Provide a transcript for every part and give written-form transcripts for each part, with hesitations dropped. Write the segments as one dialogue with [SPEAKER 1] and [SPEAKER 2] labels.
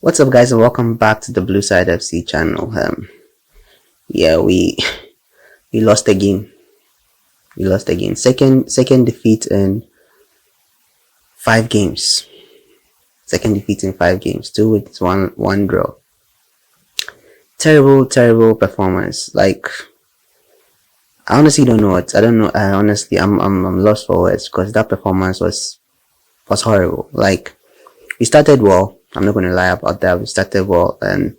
[SPEAKER 1] What's up, guys, and welcome back to the Blue Side FC channel. Yeah, we lost again. We lost again. Second defeat in 5 games. Second defeat in 5 games. 2 wins, one draw. Terrible performance. Like, I honestly don't know what. I don't know. I'm lost for words because that performance was horrible. Like, we started well. I'm not going to lie about that. We started well, and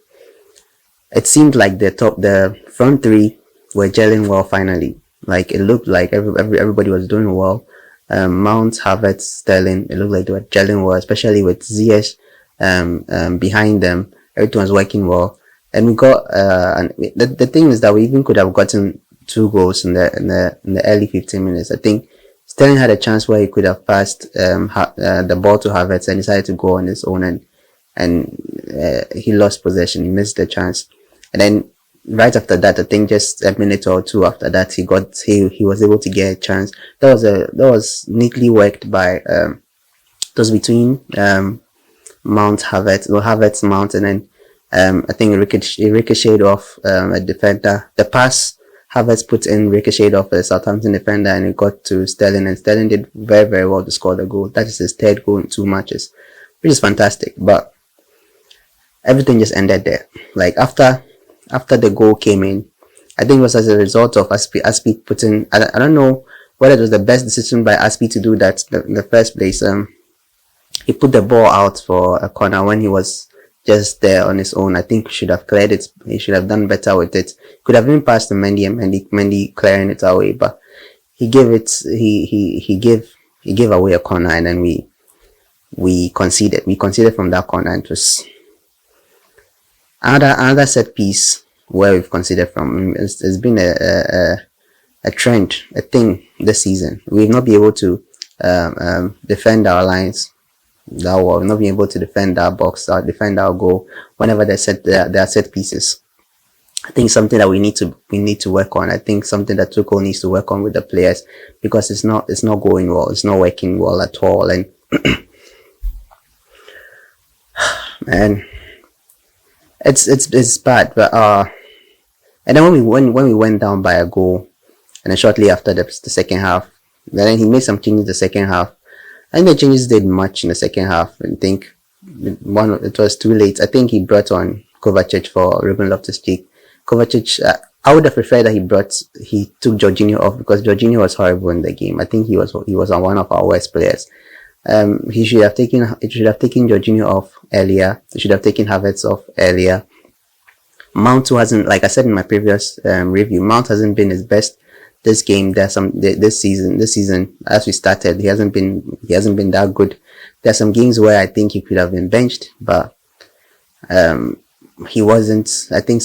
[SPEAKER 1] it seemed like the front three were gelling well finally. Like, it looked like everybody was doing well. Mount, Havertz, Sterling, it looked like they were gelling well, especially with Ziyech behind them. Everything was working well, and we got and the thing is that we even could have gotten 2 goals in the early 15 minutes. I think Sterling had a chance where he could have passed the ball to Havertz and decided to go on his own, and he lost possession. He missed the chance, and then right after that, I think just a minute or 2 after that, he was able to get a chance. That was neatly worked by those between Mount, Havertz, Mount, and then I think it ricocheted off a defender. The pass Havertz put in ricocheted off a Southampton defender, and it got to Sterling, and Sterling did very well to score the goal. That is his 3rd goal in 2 matches, which is fantastic. But everything just ended there. Like, after the goal came in, I think it was as a result of Aspi putting. I don't know whether it was the best decision by Aspi to do that in the first place. He put the ball out for a corner when he was just there on his own. I think he should have cleared it. He should have done better with it. Could have been passed to Mendy, and Mendy clearing it away, but he gave it. He gave away a corner, and then we conceded. We conceded from that corner, and it was another set piece where we've conceded from. It's been a trend, a thing this season. We've not been able to defend our lines that well. We've not been able to defend our box, or defend our goal whenever they are set pieces. I think something that we need to work on. I think something that Tuchel needs to work on with the players, because it's not going well. It's not working well at all, and man, it's bad. But and then when we went down by a goal, and then shortly after the second half, then he made some changes in the second half. I think the changes did much in the second half. I think it was too late. I think he brought on Kovacic for Ruben Loftus-Cheek. Kovacic, I would have preferred that he took Jorginho off, because Jorginho was horrible in the game. I think he was one of our worst players. He should have taken Jorginho off earlier. He should have taken Havertz off earlier. Mount hasn't, like I said in my previous review, Mount hasn't been his best this game. This season as we started, he hasn't been that good. There's some games where I think he could have been benched, but he wasn't. I think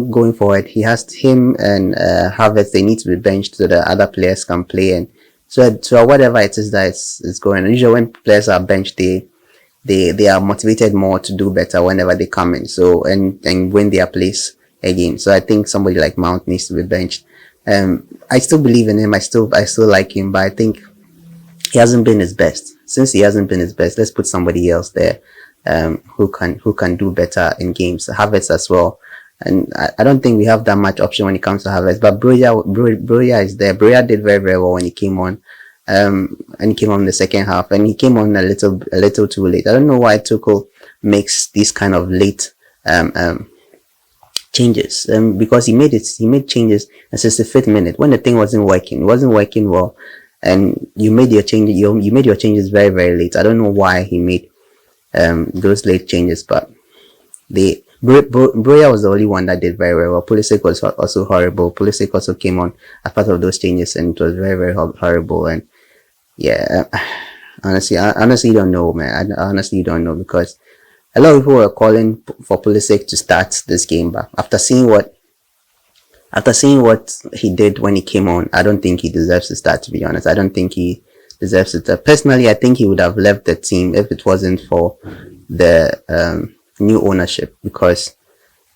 [SPEAKER 1] going forward, him and Havertz, they need to be benched so that other players can play, and so whatever it is that it's going on. Usually when players are benched, they are motivated more to do better whenever they come in, so and win their place again. So I think somebody like Mount needs to be benched. I still believe in him. I still like him, but I think he hasn't been his best. Since he hasn't been his best, let's put somebody else there who can do better in games. Havertz as well. And I don't think we have that much option when it comes to Havertz. But Broja is there. Broja did very well when he came on. And he came on in the second half, and he came on a little too late. I don't know why Tuchel makes these kind of late changes. Because he made changes in the 65th minute when the thing wasn't working. It wasn't working well, and you made your changes. You made your changes very, very late. I don't know why he made those late changes, but Broja was the only one that did very, very well. Pulisic was also horrible. Pulisic also came on as part of those changes, and it was very, very horrible. And yeah, honestly, I honestly don't know, man. I honestly don't know, because a lot of people were calling for Pulisic to start this game, but after seeing what he did when he came on, I don't think he deserves to start, to be honest. I don't think he deserves it. Personally, I think he would have left the team if it wasn't for the new ownership, because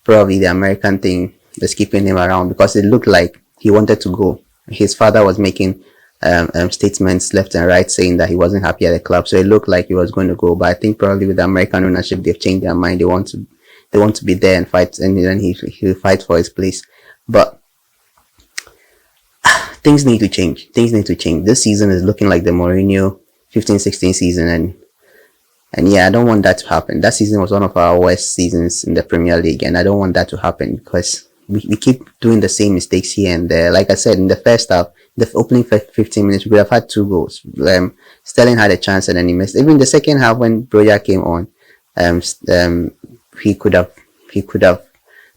[SPEAKER 1] probably the American thing is keeping him around, because it looked like he wanted to go. His father was making statements left and right saying that he wasn't happy at the club. So it looked like he was going to go, but I think probably with the American ownership, they've changed their mind. They want to be there and fight, and then he'll fight for his place. But things need to change. Things need to change. This season is looking like the Mourinho 15-16 season, and yeah, I don't want that to happen. That season was one of our worst seasons in the Premier League, and I don't want that to happen because we keep doing the same mistakes here and there. Like I said, in the first half, the opening 15 minutes, we could have had 2 goals. Sterling had a chance and then he missed. Even the second half, when Broja came on, he could have.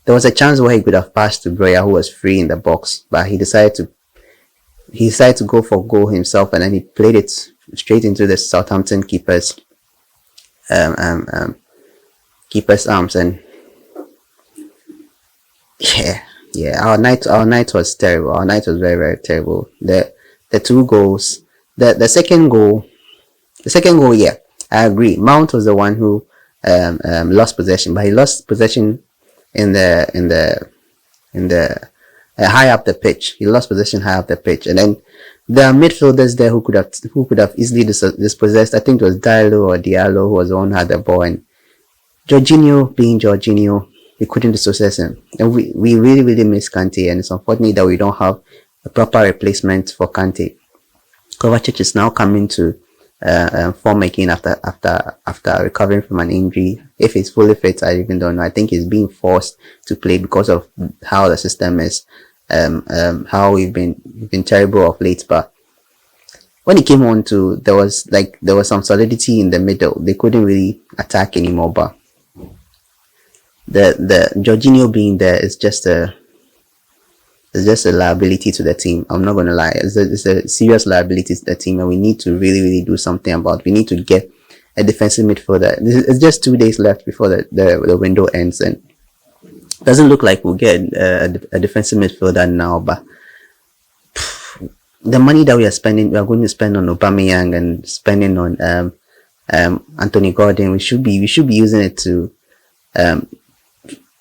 [SPEAKER 1] There was a chance where he could have passed to Broja, who was free in the box, but he decided to go for goal himself, and then he played it straight into the Southampton keeper's arms, and yeah, our night was terrible. Our night was very, very terrible. The 2 goals, the second goal, yeah, I agree. Mount was the one who lost possession, but he lost possession in the high up the pitch. He lost possession high up the pitch, and then there are midfielders there who could have easily dispossessed. I think it was Diallo who was the one who had the ball, and Jorginho, being Jorginho, we couldn't dispossess him. And we really, really miss Kante, and it's unfortunate that we don't have a proper replacement for Kante. Kovacic is now coming to form again after recovering from an injury. If he's fully fit, I even don't know. I think he's being forced to play because of how the system is, how we've been terrible of late. But when he came on there was some solidity in the middle. They couldn't really attack anymore, but the Jorginho being there is just a liability to the team. I'm not gonna lie, it's a serious liability to the team, and we need to really, really do something about it. We need to get a defensive midfielder. It's just 2 days left before the window ends, and it doesn't look like we'll get a defensive midfielder now. But the money that we are going to spend on Aubameyang and spending on Anthony Gordon, we should be using it to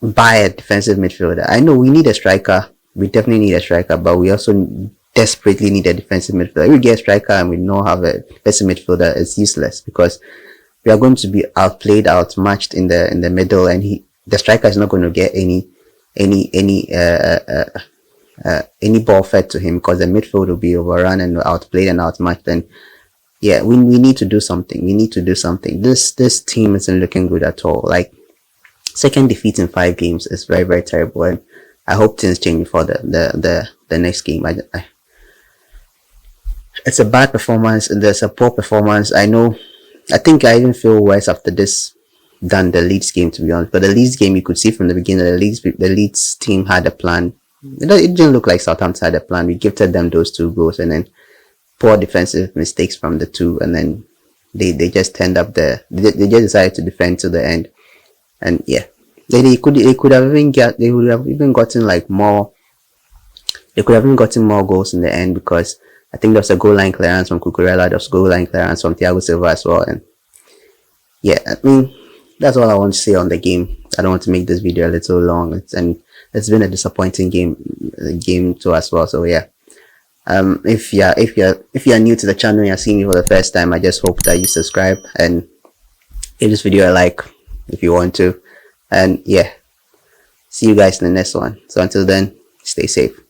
[SPEAKER 1] buy a defensive midfielder. I know we need a striker. We definitely need a striker, but we also desperately need a defensive midfielder. If we get a striker and we don't have a defensive midfielder, it's useless because we are going to be outplayed, outmatched in the middle, and the striker is not going to get any ball fed to him because the midfield will be overrun and outplayed and outmatched. And yeah, we need to do something. We need to do something. This team isn't looking good at all. Like, second defeat in 5 games is very, very terrible, and I hope things change for the next game. It's a bad performance. There's a poor performance. I think I even feel worse after this than the Leeds game, to be honest. But the Leeds game, you could see from the beginning that the Leeds team had a plan. It didn't look like Southampton had a plan. We gifted them those 2 goals, and then poor defensive mistakes from the 2, and then they just turned up there. They just decided to defend to the end. And yeah, they would have even gotten more. They could have even gotten more goals in the end, because I think there was a goal line clearance from Cucurella. There was a goal line clearance from Thiago Silva as well. And yeah, I mean, that's all I want to say on the game. I don't want to make this video a little long. It's been a disappointing game too as well. So yeah, if you're new to the channel and you're seeing me for the first time, I just hope that you subscribe and give this video a like if you want to. And yeah, see you guys in the next one. So until then, stay safe.